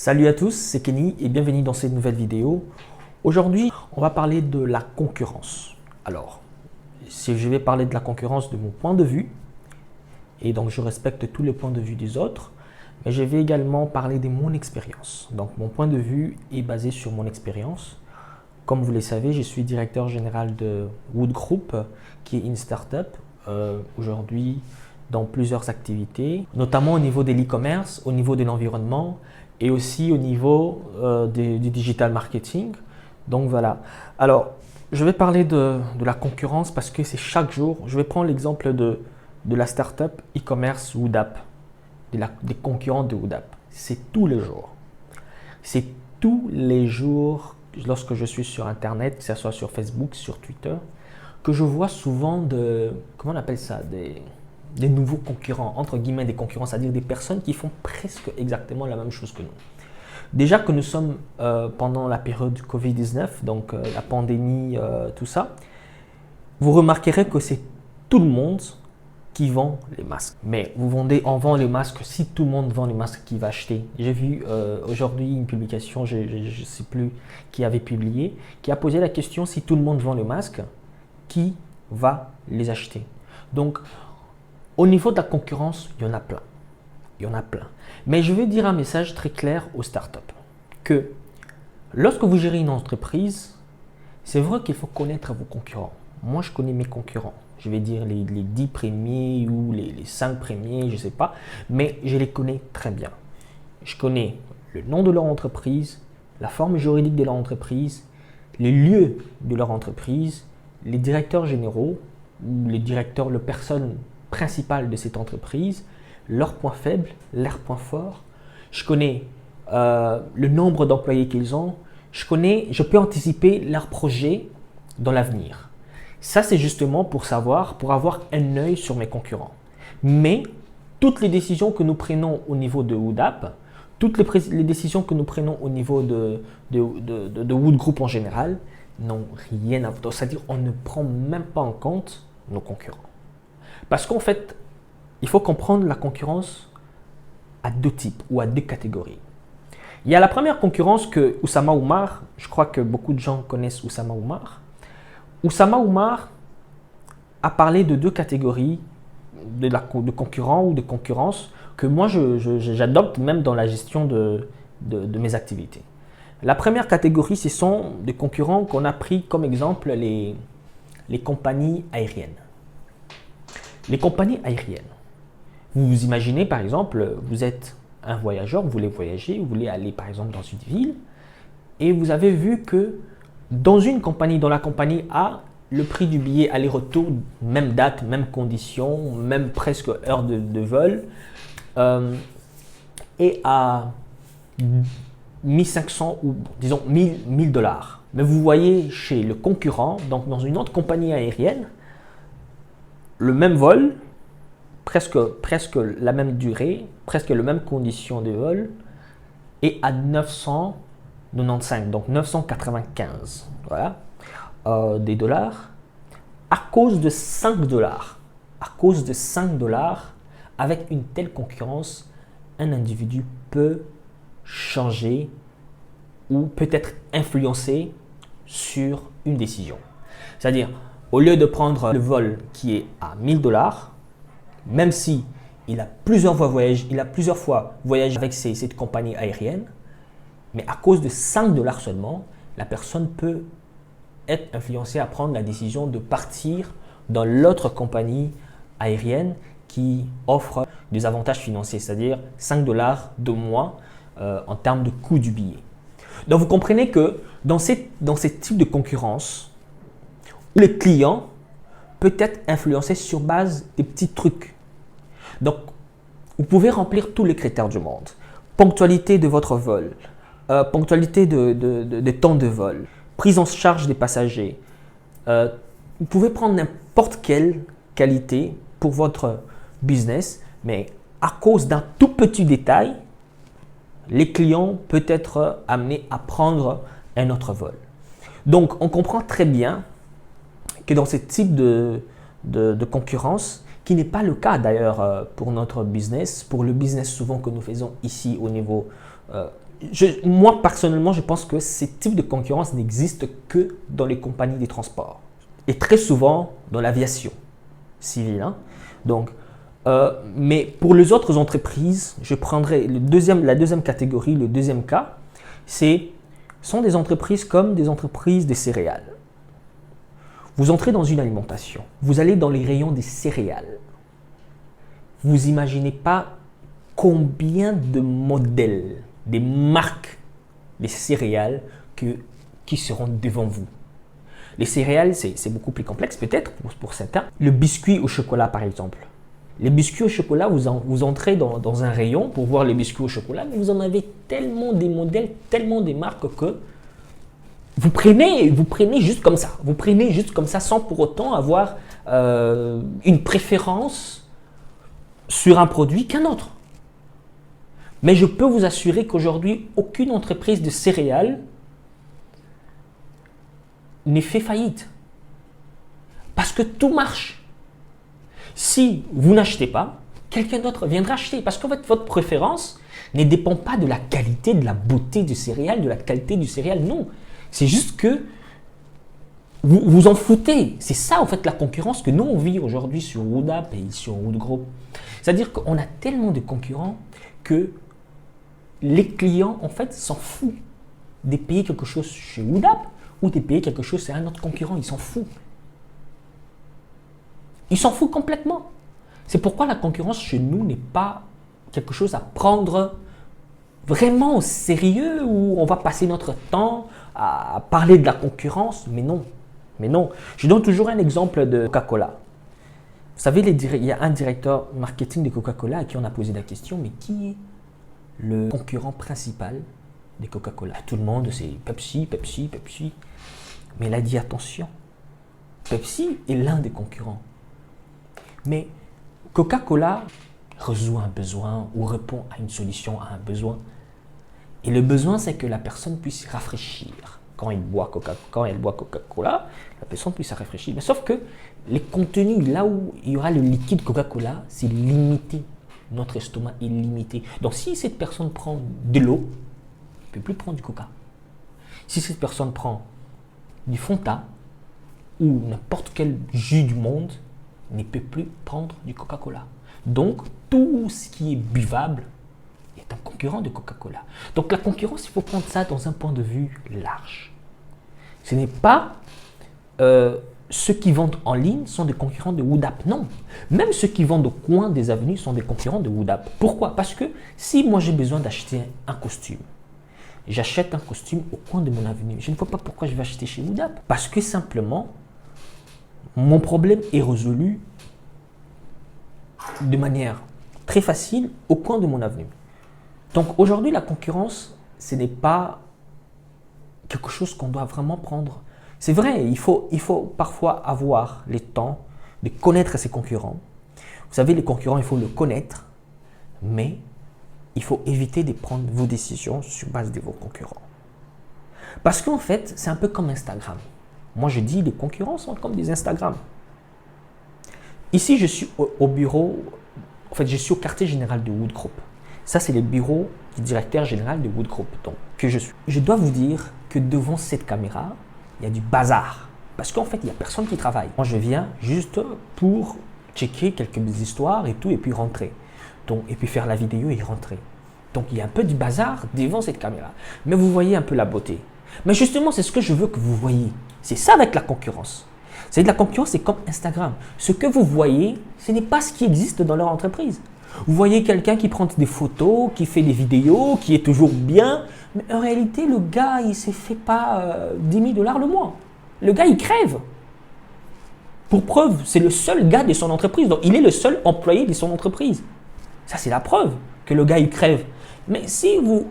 Salut à tous, c'est Kenny et bienvenue dans cette nouvelle vidéo. Aujourd'hui, on va parler de la concurrence. Alors, si je vais parler de la concurrence de mon point de vue, et donc je respecte tous les points de vue des autres, mais je vais également parler de mon expérience. Donc mon point de vue est basé sur mon expérience. Comme vous le savez, je suis directeur général de Wood Group, qui est une start-up aujourd'hui dans plusieurs activités, notamment au niveau de l'e-commerce, au niveau de l'environnement et aussi au niveau du digital marketing. Donc voilà. Alors, je vais parler de la concurrence parce que c'est chaque jour. Je vais prendre l'exemple de la startup e-commerce Woodap, des concurrents de Woodap. C'est tous les jours. C'est tous les jours lorsque je suis sur Internet, que ce soit sur Facebook, sur Twitter, que je vois souvent comment on appelle ça, des nouveaux concurrents, entre guillemets des concurrents, c'est-à-dire des personnes qui font presque exactement la même chose que nous. Déjà que nous sommes pendant la période du Covid-19, donc la pandémie, tout ça, vous remarquerez que c'est tout le monde qui vend les masques. Mais on vend les masques, si tout le monde vend les masques, qui va acheter? J'ai vu aujourd'hui une publication, je ne sais plus qui avait publié, qui a posé la question, si tout le monde vend les masques, qui va les acheter? Donc, au niveau de la concurrence, il y en a plein. Il y en a plein. Mais je vais dire un message très clair aux startups, que lorsque vous gérez une entreprise, c'est vrai qu'il faut connaître vos concurrents. Moi, je connais mes concurrents. Je vais dire les 10 premiers ou les 5 premiers, je ne sais pas, mais je les connais très bien. Je connais le nom de leur entreprise, la forme juridique de leur entreprise, les lieux de leur entreprise, les directeurs généraux, ou les directeurs, les personnes principales de cette entreprise, leurs points faibles, leurs points forts. Je connais le nombre d'employés qu'ils ont. Je peux anticiper leurs projets dans l'avenir. Ça, c'est justement pour savoir, pour avoir un œil sur mes concurrents. Mais toutes les décisions que nous prenons au niveau de Woodap, toutes les décisions que nous prenons au niveau de Wood Group en général, n'ont rien à voir. C'est-à-dire qu'on ne prend même pas en compte nos concurrents. Parce qu'en fait, il faut comprendre la concurrence à deux types ou à deux catégories. Il y a la première concurrence que Oussama Oumar, je crois que beaucoup de gens connaissent Oussama Oumar. Oussama Oumar a parlé de deux catégories de concurrents ou de concurrence que moi j'adopte même dans la gestion de mes activités. La première catégorie, ce sont des concurrents qu'on a pris comme exemple les compagnies aériennes. Les compagnies aériennes. Vous vous imaginez par exemple, vous êtes un voyageur, vous voulez voyager, vous voulez aller par exemple dans une ville et vous avez vu que dans la compagnie A, le prix du billet aller-retour, même date, même conditions, même presque heure de vol, est à 1500 ou disons 1000 dollars. Mais vous voyez chez le concurrent, donc dans une autre compagnie aérienne, le même vol, presque la même durée, presque les mêmes conditions de vol, est à 995, donc 995, voilà, des dollars, à cause de 5 dollars. À cause de 5 dollars, avec une telle concurrence, un individu peut changer ou peut-être influencer sur une décision. C'est-à-dire, au lieu de prendre le vol qui est à 1000 dollars, même si il a plusieurs fois voyagé avec cette compagnie aérienne, mais à cause de 5 dollars seulement, la personne peut être influencée à prendre la décision de partir dans l'autre compagnie aérienne qui offre des avantages financiers, c'est-à-dire 5 dollars de moins en termes de coût du billet. Donc vous comprenez que dans ce type de concurrence, où le client peut être influencé sur base des petits trucs. Donc, vous pouvez remplir tous les critères du monde. Ponctualité de votre vol, ponctualité de temps de vol, prise en charge des passagers. Vous pouvez prendre n'importe quelle qualité pour votre business, mais à cause d'un tout petit détail, les clients peuvent être amenés à prendre un autre vol. Donc, on comprend très bien que dans ce type de concurrence, qui n'est pas le cas d'ailleurs pour notre business, pour le business souvent que nous faisons ici au niveau moi, personnellement, je pense que ce type de concurrence n'existe que dans les compagnies des transports et très souvent dans l'aviation civile. Hein. Donc, mais pour les autres entreprises, je prendrai la deuxième catégorie, le deuxième cas, sont des entreprises comme des entreprises des céréales. Vous entrez dans une alimentation, vous allez dans les rayons des céréales. Vous imaginez pas combien de modèles, des marques des céréales qui seront devant vous. Les céréales, c'est beaucoup plus complexe peut-être pour certains. Le biscuit au chocolat par exemple. Les biscuits au chocolat, vous entrez dans un rayon pour voir les biscuits au chocolat, mais vous en avez tellement des modèles, tellement des marques que vous prenez juste comme ça. Vous prenez juste comme ça sans pour autant avoir une préférence sur un produit qu'un autre. Mais je peux vous assurer qu'aujourd'hui, aucune entreprise de céréales n'est fait faillite. Parce que tout marche. Si vous n'achetez pas, quelqu'un d'autre viendra acheter. Parce que votre préférence ne dépend pas de la qualité, de la beauté du céréal, de la qualité du céréal. Non. C'est juste que vous vous en foutez. C'est ça, en fait, la concurrence que nous, on vit aujourd'hui sur Woodap et sur Woodgroup. C'est-à-dire qu'on a tellement de concurrents que les clients, en fait, s'en foutent de payer quelque chose chez Woodap ou de payer quelque chose chez un autre concurrent. Ils s'en foutent. Ils s'en foutent complètement. C'est pourquoi la concurrence chez nous n'est pas quelque chose à prendre vraiment au sérieux où on va passer notre temps à parler de la concurrence. Mais non. Mais non. Je donne toujours un exemple de Coca-Cola. Vous savez, il y a un directeur marketing de Coca-Cola à qui on a posé la question, mais qui est le concurrent principal de Coca-Cola? Tout le monde, c'est Pepsi, Pepsi, Pepsi. Mais il a dit attention, Pepsi est l'un des concurrents. Mais Coca-Cola résout un besoin ou répond à une solution, à un besoin. Et le besoin, c'est que la personne puisse rafraîchir. Quand elle boit Coca-Cola, la personne puisse se rafraîchir. Mais sauf que les contenus, là où il y aura le liquide Coca-Cola, c'est limité. Notre estomac est limité. Donc, si cette personne prend de l'eau, elle ne peut plus prendre du Coca. Si cette personne prend du Fanta ou n'importe quel jus du monde, ne peut plus prendre du Coca-Cola. Donc, tout ce qui est buvable est un concurrent de Coca-Cola. Donc, la concurrence, il faut prendre ça dans un point de vue large. Ce n'est pas ceux qui vendent en ligne sont des concurrents de Woodap. Non. Même ceux qui vendent au coin des avenues sont des concurrents de Woodap. Pourquoi? Parce que si moi j'ai besoin d'acheter un costume, j'achète un costume au coin de mon avenue. Je ne vois pas pourquoi je vais acheter chez Woodap. Parce que simplement, mon problème est résolu de manière très facile au coin de mon avenue. Donc aujourd'hui, la concurrence, ce n'est pas quelque chose qu'on doit vraiment prendre. C'est vrai, il faut parfois avoir le temps de connaître ses concurrents. Vous savez, les concurrents, il faut le connaître, mais il faut éviter de prendre vos décisions sur base de vos concurrents. Parce qu'en fait, c'est un peu comme Instagram. Moi, je dis les concurrents sont comme des Instagram. Ici, je suis au bureau, en fait, je suis au quartier général de Woodgroup. Ça, c'est le bureau du directeur général de Woodgroup, donc que je suis. Je dois vous dire que devant cette caméra, il y a du bazar. Parce qu'en fait, il n'y a personne qui travaille. Moi, je viens juste pour checker quelques histoires et tout, et puis rentrer. Donc, et puis faire la vidéo et rentrer. Donc, il y a un peu du bazar devant cette caméra. Mais vous voyez un peu la beauté. Mais justement, c'est ce que je veux que vous voyez. C'est ça avec la concurrence. C'est de la concurrence, c'est comme Instagram. Ce que vous voyez, ce n'est pas ce qui existe dans leur entreprise. Vous voyez quelqu'un qui prend des photos, qui fait des vidéos, qui est toujours bien. Mais en réalité, le gars, il ne s'est fait pas 10 000 $ le mois. Le gars, il crève. Pour preuve, c'est le seul gars de son entreprise. Donc, il est le seul employé de son entreprise. Ça, c'est la preuve que le gars, il crève. Mais si vous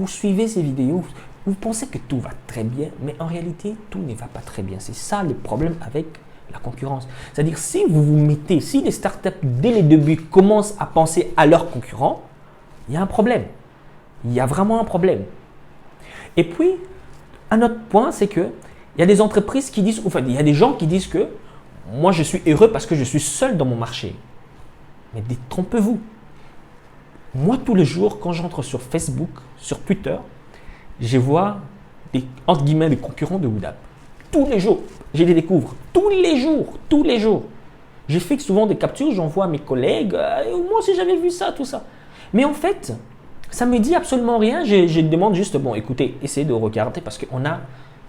suivez ces vidéos, vous pensez que tout va très bien, mais en réalité, tout ne va pas très bien. C'est ça le problème avec la concurrence. C'est-à-dire, si si les startups, dès les débuts, commencent à penser à leurs concurrents, il y a un problème. Il y a vraiment un problème. Et puis, un autre point, c'est qu'il y a des entreprises qui disent, enfin, il y a des gens qui disent que moi, je suis heureux parce que je suis seul dans mon marché. Mais détrompez-vous. Moi, tous les jours, quand j'entre sur Facebook, sur Twitter, je vois des, entre guillemets, des concurrents de Woodap. Tous les jours, je les découvre. Tous les jours, tous les jours. Je fais souvent des captures, j'envoie à mes collègues. Moi aussi, j'avais vu ça, tout ça. Mais en fait, ça ne me dit absolument rien. Je demande juste, bon, écoutez, essayez de regarder parce qu'on a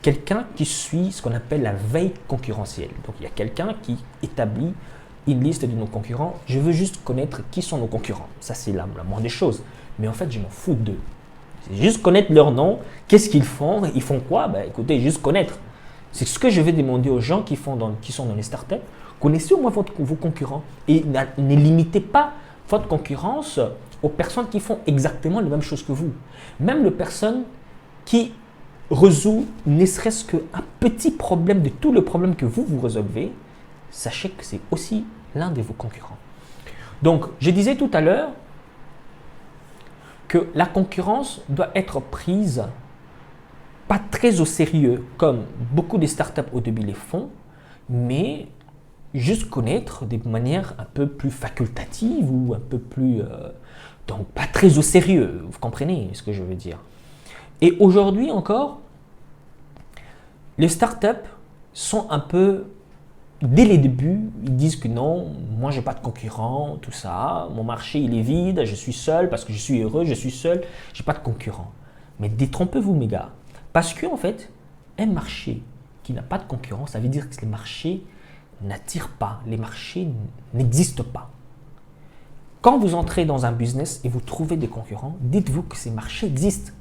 quelqu'un qui suit ce qu'on appelle la veille concurrentielle. Donc, il y a quelqu'un qui établit une liste de nos concurrents. Je veux juste connaître qui sont nos concurrents. Ça, c'est la moindre des choses. Mais en fait, je m'en fous d'eux. C'est juste connaître leur nom, qu'est-ce qu'ils font, ils font quoi. Ben, écoutez, juste connaître. C'est ce que je vais demander aux gens qui sont dans les startups. Connaissez au moins vos concurrents et ne limitez pas votre concurrence aux personnes qui font exactement les mêmes choses que vous. Même les personnes qui résout ne serait-ce qu'un petit problème de tout le problème que vous résolvez, sachez que c'est aussi l'un de vos concurrents. Donc, je disais tout à l'heure que la concurrence doit être prise pas très au sérieux comme beaucoup de startups au début les font, mais juste connaître de manière un peu plus facultative ou un peu plus… donc, pas très au sérieux, vous comprenez ce que je veux dire. Et aujourd'hui encore, les startups sont un peu, dès les débuts, ils disent que non, moi j'ai pas de concurrent, tout ça, mon marché il est vide, je suis seul parce que je suis heureux, je suis seul, j'ai pas de concurrent. Mais détrompez-vous mes gars, parce que en fait, un marché qui n'a pas de concurrent, ça veut dire que les marchés n'attirent pas, les marchés n'existent pas. Quand vous entrez dans un business et vous trouvez des concurrents, dites-vous que ces marchés existent.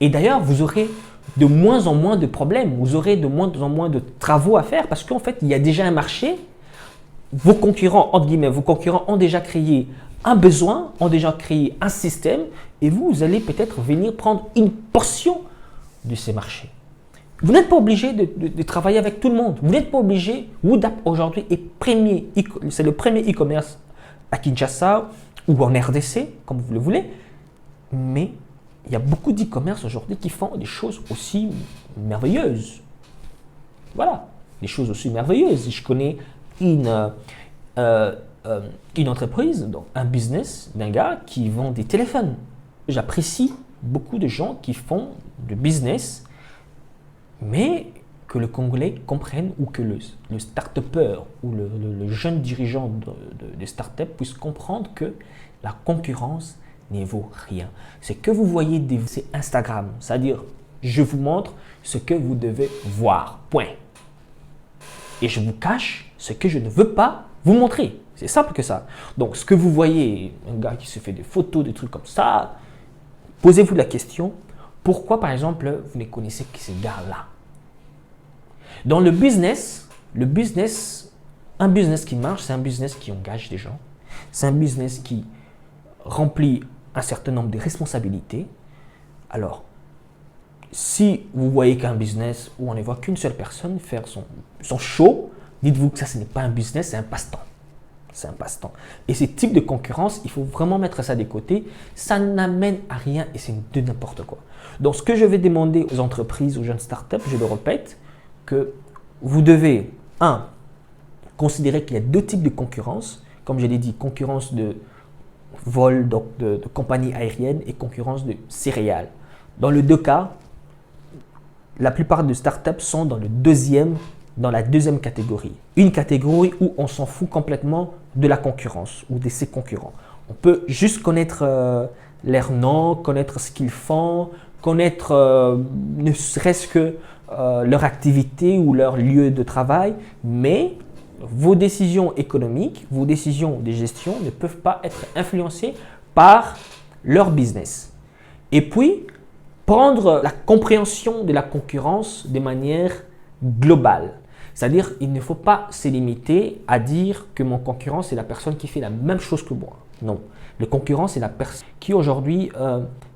Et d'ailleurs, vous aurez de moins en moins de problèmes, vous aurez de moins en moins de travaux à faire parce qu'en fait, il y a déjà un marché. Vos concurrents, entre guillemets, vos concurrents ont déjà créé un besoin, ont déjà créé un système et vous allez peut-être venir prendre une portion de ces marchés. Vous n'êtes pas obligé de travailler avec tout le monde. Vous n'êtes pas obligé. Woodap aujourd'hui c'est le premier e-commerce à Kinshasa ou en RDC, comme vous le voulez. Mais il y a beaucoup d'e-commerce aujourd'hui qui font des choses aussi merveilleuses. Voilà, des choses aussi merveilleuses. Je connais une entreprise, donc un business d'un gars qui vend des téléphones. J'apprécie beaucoup de gens qui font du business, mais que le Congolais comprenne ou que le start-upper ou le jeune dirigeant de start-up puisse comprendre que la concurrence ne vaut rien. Ce que vous voyez, c'est Instagram, c'est-à-dire je vous montre ce que vous devez voir, point. Et je vous cache ce que je ne veux pas vous montrer. C'est simple que ça. Donc ce que vous voyez, un gars qui se fait des photos, des trucs comme ça, posez-vous la question, pourquoi par exemple vous ne connaissez que ces gars-là? Dans le business, un business qui marche, c'est un business qui engage des gens. C'est un business qui remplit un certain nombre de responsabilités. Alors, si vous voyez qu'un business où on ne voit qu'une seule personne faire son show, dites-vous que ça, ce n'est pas un business, c'est un passe-temps. C'est un passe-temps. Et ce type de concurrence, il faut vraiment mettre ça de côté. Ça n'amène à rien et c'est de n'importe quoi. Donc, ce que je vais demander aux entreprises, aux jeunes startups, je le répète, que vous devez, considérer qu'il y a deux types de concurrence. Comme je l'ai dit, concurrence de vol, donc de compagnies aériennes et concurrence de céréales. Dans les deux cas, la plupart des startups sont dans la deuxième catégorie. Une catégorie où on s'en fout complètement de la concurrence ou de ses concurrents. On peut juste connaître leur nom, connaître ce qu'ils font, connaître ne serait-ce que leur activité ou leur lieu de travail, mais vos décisions économiques, vos décisions de gestion ne peuvent pas être influencées par leur business. Et puis, prendre la compréhension de la concurrence de manière globale. C'est-à-dire, il ne faut pas se limiter à dire que mon concurrent, c'est la personne qui fait la même chose que moi. Non. Le concurrent, c'est la personne qui aujourd'hui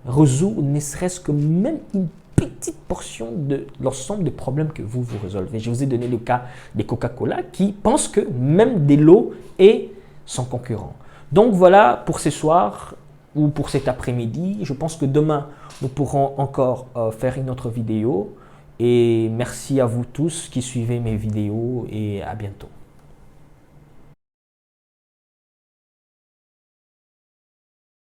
résout ne serait-ce que même une petite portion de l'ensemble des problèmes que vous résolvez. Je vous ai donné le cas des Coca-Cola qui pensent que même de l'eau est son concurrent. Donc voilà pour ce soir ou pour cet après-midi. Je pense que demain, nous pourrons encore faire une autre vidéo. Et merci à vous tous qui suivez mes vidéos et à bientôt.